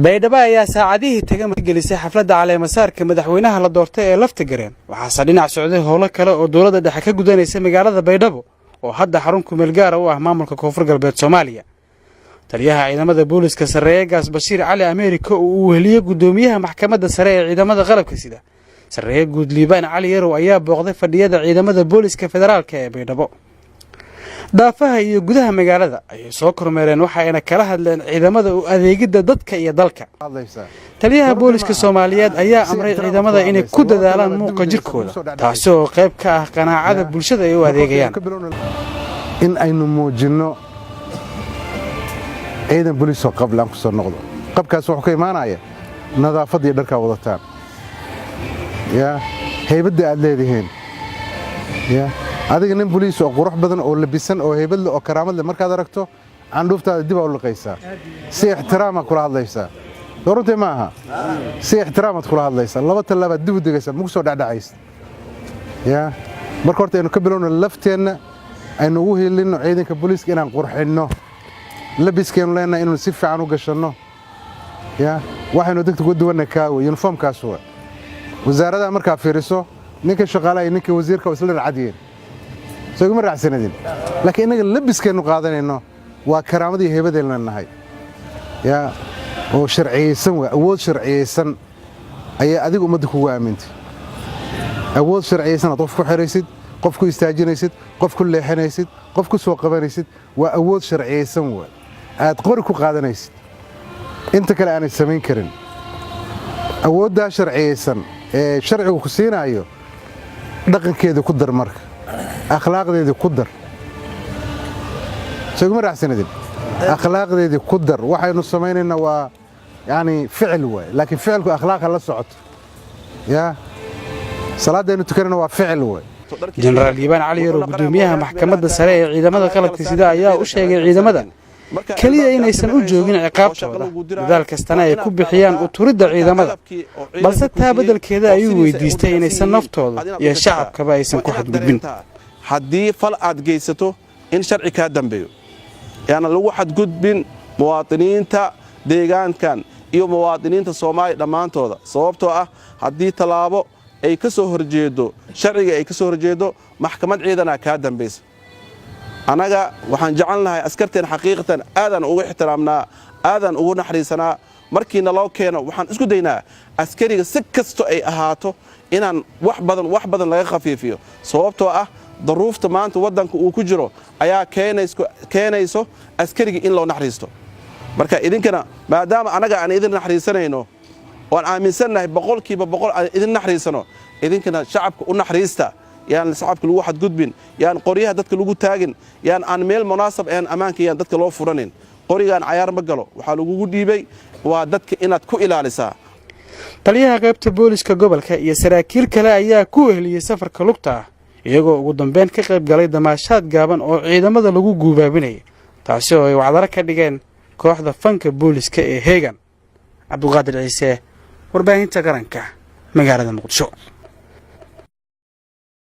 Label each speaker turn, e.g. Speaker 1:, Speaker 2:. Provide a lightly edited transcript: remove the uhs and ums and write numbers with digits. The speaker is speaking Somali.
Speaker 1: baydhabo ayaa saacadihii taga margelisay xafladda caleemasaarka madaxweynaha la doortay ee lafta gareen waxaase dhinac socday howlo kale oo dowladda dhexe ka gudanaysa magaalada baydhabo oo hadda xarun kumeel gaara u ah maamulka koonfur galbeed Soomaaliya. taliyaha ciidamada booliska sareeye gaas Bashiir Cali Ameerika oo uu heliyay gudoomiyaha maxkamadda sare ee ciidamada qalabka sida sareeye guud Liibaan Cali Yarow ayaa booqday fadhiyada ciidamada booliska federaalka ee baydhabo. daafaha iyo gudaha magaalada ayay soo kormeereen waxa ayna kala hadleen ciidamada u adeegida dadka iyo dalka. taliyaha booliska Soomaaliyeed ayaa amray ciidamada inay ku dadaalaan muuqa jirkooda taasoo qayb ka ah qanaacada bulshada ay u adeegayaan.
Speaker 2: in aynu muujino ciidan booliis oo qablaan ku soo noqdo qabkaas wuxuu ka imaanaya nadaafad iyo dharka wadataan heybada aad leedihiin adiga nin booliis oo qurux badan oo labisan oo heybad leh oo karaamad leh markaad aragto candhuuftaada dib u liqaysaa si ixtiraam kula hadlaysaa doorantay ma aha si ixtiraam kula hadlaysaa laba talaaba dib u degaysaa mugu soo dhacdhacaysa marka horta aynu ka bilowno lafteena aynu ugu helino ciidanka booliiska inaan qurxinno labiskeenu leenahay inuu si fiican u gashano waxaynu dadka ku duwanna kaawo uniformkaas waa wasaaradda markaa fiiriso ninka shaqaalaha iyo ninka wasiirka oo isla racadiyeen soo ma raacsanadin laakiin inaga labiskeenu qaadanayno waa karaamadii heebadeena nahay oo sharciyeysan waa awood sharciyeysan ayaa adiga ummadda kugu aamintay awood sharciyeysan aad qof ku xiraysid qof ku istaajinaysid qof ku leexinaysid qof ku soo qabanaysid waa awood sharciyeysan waa aad qori ku qaadanaysid inta kale aanay samayn karin awoodda sharciyeysan ee sharcigu ku siinayo dhaqankeeda ku dar marka akhlaaqdeeda ku dar soo ma raacsanadin akhlaaqdeeda ku dar waxaynu sameynayna waa yani ficil way laakiin ficilku akhlaaq la socoto salaadaynu tukanayna waa ficil way.
Speaker 1: General Liibaan Cali Yarow gudoomiyaha maxkamadda sare ee ciidamada qalabka sida ayaa u sheegay ciidamada kaliya inaysan u joogin ciqaabtooda dadaal kastana ay ku bixiyaan u turidda ciidamada balse taa beddelkeeda ayuu weydiistay inaysan naftooda iyo shacabkaba aysan ku xadgudbin.
Speaker 3: haddii fal aad geysato in sharci ka dambeeyo yaana lagu xadgudbin muwaadiniinta deegaankan iyo muwaadiniinta Soomaaliya dhamaantooda sababtoo ah haddii talaabo ay ka soo horjeedo sharciga ay ka soo horjeedo maxkamad ciidana ka dambaysa anaga waxaan jecelnahay askarteen xaqiiqatan aadan ugu ixtiraamnaa aadan ugu naxariisanaa markiina loo keeno waxaan isku daynaa askariga si kasto ay ahaato inaan wax badan laga khafiifiyo sababtoo ah daruufta maanta wadanka uu ku jiro ayaa keenayso askariga in loo naxariisto marka idinkana maadaama anaga aan idin naxariisanayno waan aaminsannahay boqolkiiba boqol aan idin naxariisano idinkana shacabka u naxariista yaan shacabka lagu xadgudbin yaan qoryaha dadka lagu taagin yaan aan meel munaasab ah amaanka yaan dadka loo furanin qorigaan cayaar ma galo waxa lagu dhiibay waa dadka inaad ku ilaalisaa.
Speaker 1: taliyaha qaybta booliska gobolka iyo saraakiil kale ayaa ku heliyay safarka lugta iyagoo ugu dambeyn ka qayb galay damaashaad gaaban oo ciidamada lagu guubaabinay taasi oo ay wacdara ka dhigeen kooxda fanka booliska ee Heegan. Cabduqaadir Ciise warbaahinta qaranka magaalada Muqdisho.